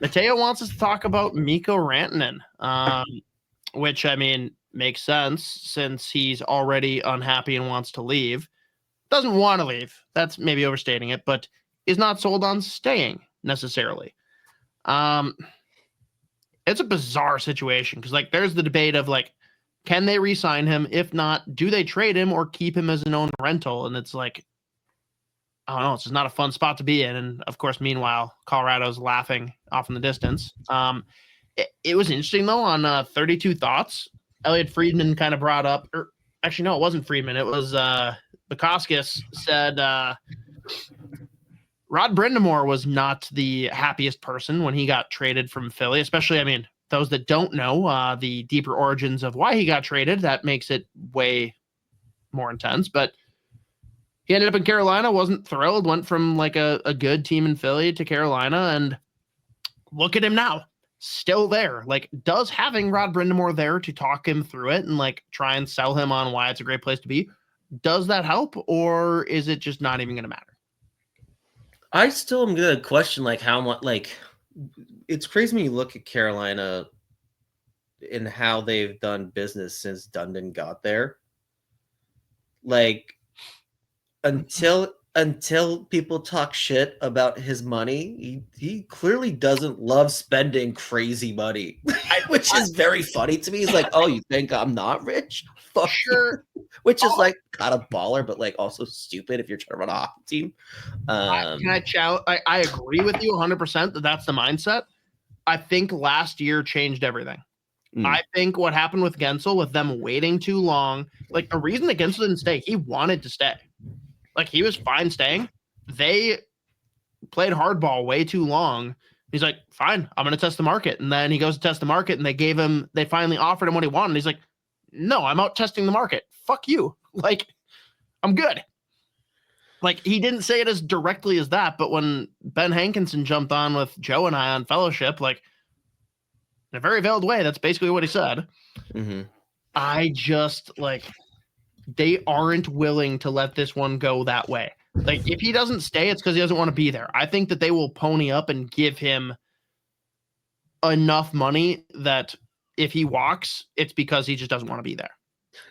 Mateo wants us to talk about Mikko Rantanen, which, I mean, makes sense since he's already unhappy and wants to leave. Doesn't want to leave. That's maybe overstating it, but is not sold on staying necessarily. It's a bizarre situation because, like, there's the debate of, like, can they re-sign him? If not, do they trade him or keep him as an own rental? And it's like, I don't know. It's just not a fun spot to be in. And, of course, meanwhile, Colorado's laughing off in the distance. It was interesting, though, on 32 Thoughts. Elliot Friedman kind of brought up, or actually, no, it wasn't Friedman. It was Bukowskis said Rod Brind'Amour was not the happiest person when he got traded from Philly, especially, I mean, those that don't know the deeper origins of why he got traded, that makes it way more intense. But he ended up in Carolina, wasn't thrilled, went from like a good team in Philly to Carolina, and look at him now. Still there. Like, does having Rod Brind'Amour there to talk him through it and like try and sell him on why it's a great place to be, does that help, or is it just not even going to matter? I still am going to question like how much, like, it's crazy when you look at Carolina and how they've done business since Dundon got there. Like, until people talk shit about his money, he clearly doesn't love spending crazy money, which is very funny to me. He's like, oh, you think I'm not rich? Fuck sure. You. Which is like kind of baller, but like also stupid if you're trying to run a hockey team. I agree with you 100% that that's the mindset. I think last year changed everything. I think what happened with Gensel, with them waiting too long, like a reason that Gensel didn't stay, he wanted to stay. Like, he was fine staying. They played hardball way too long. He's like, fine, I'm going to test the market. And then he goes to test the market, and they finally offered him what he wanted. He's like, no, I'm out testing the market. Fuck you. Like, I'm good. Like, he didn't say it as directly as that, but when Ben Hankinson jumped on with Joe and I on Fellowship, like, in a very veiled way, that's basically what he said. Mm-hmm. I just, like, they aren't willing to let this one go that way. Like, if he doesn't stay, it's because he doesn't want to be there. I think that they will pony up and give him enough money that if he walks, it's because he just doesn't want to be there.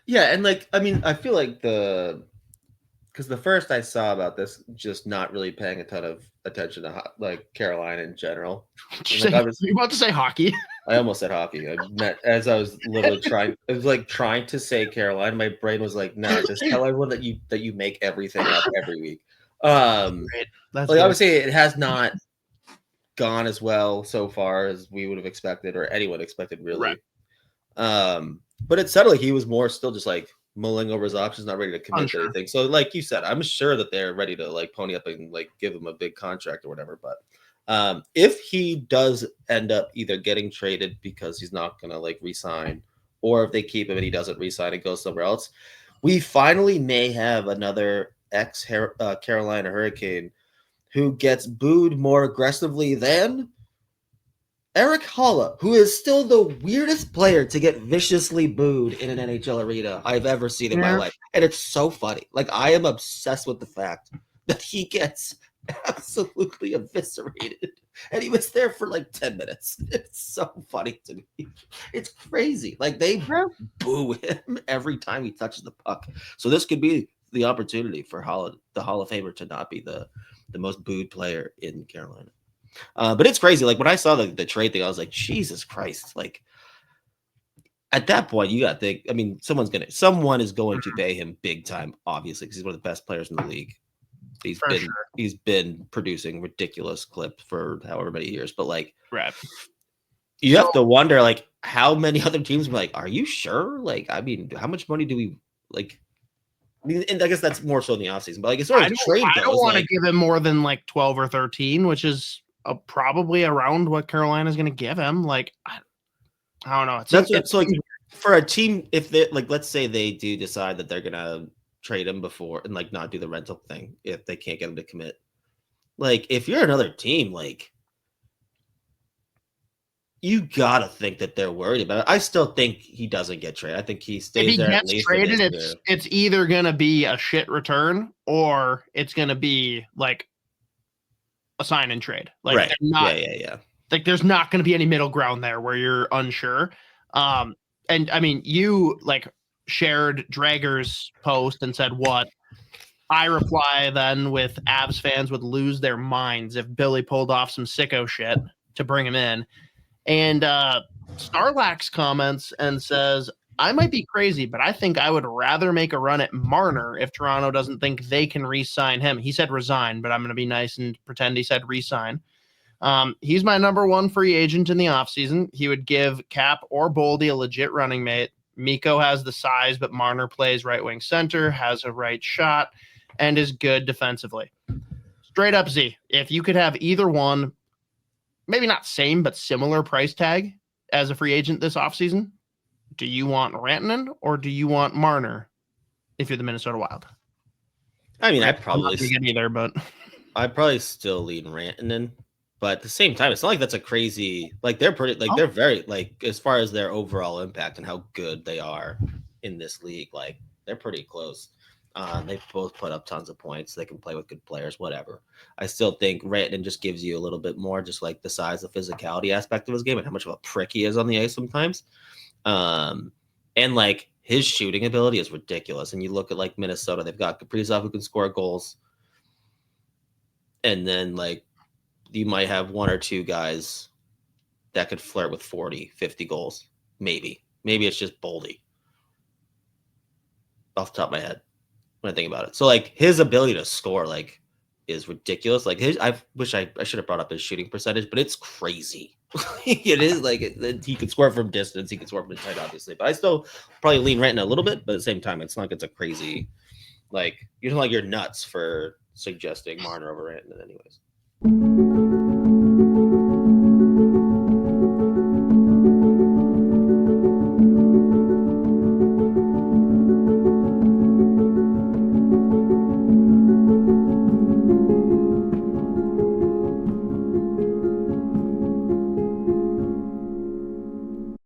Yeah, and like, I mean, I feel like because the first I saw about this, just not really paying a ton of attention to like Carolina in general. Like, you about to say hockey? I almost said hockey. As I was literally trying. I was like trying to say Carolina. My brain was like, no, just tell everyone that you make everything up every week. Like, obviously, it has not gone as well so far as we would have expected, or anyone expected, really. Right. But it sounded like he was more still just like mulling over his options, not ready to commit to anything. So, like you said, I'm sure that they're ready to like pony up and like give him a big contract or whatever. But if he does end up either getting traded because he's not going to like resign, or if they keep him and he doesn't resign and goes somewhere else, we finally may have another ex-Carolina Hurricane who gets booed more aggressively than Eric Haula, who is still the weirdest player to get viciously booed in an NHL arena I've ever seen in my life. And it's so funny. Like, I am obsessed with the fact that he gets absolutely eviscerated. And he was there for like 10 minutes. It's so funny to me. It's crazy. Like, they boo him every time he touches the puck. So this could be the opportunity for the Hall of Famer to not be the most booed player in Carolina. But it's crazy. Like, when I saw the trade thing, I was like, Jesus Christ. Like, at that point, you got to think, I mean, someone is going to pay him big time, obviously, because he's one of the best players in the league. He's been producing ridiculous clips for however many years. But like, you have to wonder, like, how many other teams were like, are you sure? Like, I mean, how much money do we like? I mean, and I guess that's more so in the offseason. But like, as far as trade goes, I don't want to give him more than like 12 or 13, which is probably around what Carolina's going to give him. Like, I don't know. It's like for a team, if they like, let's say they do decide that they're going to trade him before and like not do the rental thing if they can't get him to commit. Like, if you're another team, like, you gotta think that they're worried about it. I still think he doesn't get traded. I think he stays there. If he gets traded, it's either gonna be a shit return or it's gonna be like a sign and trade. Like, right? Yeah. Like there's not going to be any middle ground there where you're unsure. And I mean, you like shared Drager's post and said what? I reply then with Avs fans would lose their minds if Billy pulled off some sicko shit to bring him in. And Starlax comments and says, I might be crazy, but I think I would rather make a run at Marner if Toronto doesn't think they can re-sign him. He said resign, but I'm going to be nice and pretend he said re-sign. He's my number one free agent in the offseason. He would give Cap or Boldy a legit running mate. Mikko has the size, but Marner plays right wing center, has a right shot, and is good defensively. Straight up Z, if you could have either one, maybe not same, but similar price tag as a free agent this offseason, do you want Rantanen or do you want Marner if you're the Minnesota Wild? I mean, I'd probably still lean Rantanen, but at the same time, it's not like that's a crazy, like they're pretty, like they're very, like as far as their overall impact and how good they are in this league, like they're pretty close. They both put up tons of points. They can play with good players, whatever. I still think Rantanen just gives you a little bit more, just like the size, the physicality aspect of his game and how much of a prick he is on the ice sometimes. And like his shooting ability is ridiculous. And you look at like Minnesota, they've got Kaprizov who can score goals. And then like you might have one or two guys that could flirt with 40, 50 goals. Maybe it's just Boldy off the top of my head when I think about it. So like his ability to score like is ridiculous. Like I wish I should have brought up his shooting percentage, but it's crazy. It is like he could score from distance. He could score from inside, obviously. But I still probably lean Rantanen a little bit. But at the same time, it's not like it's a crazy, like you don't like you're nuts for suggesting Marner over Rantanen anyways.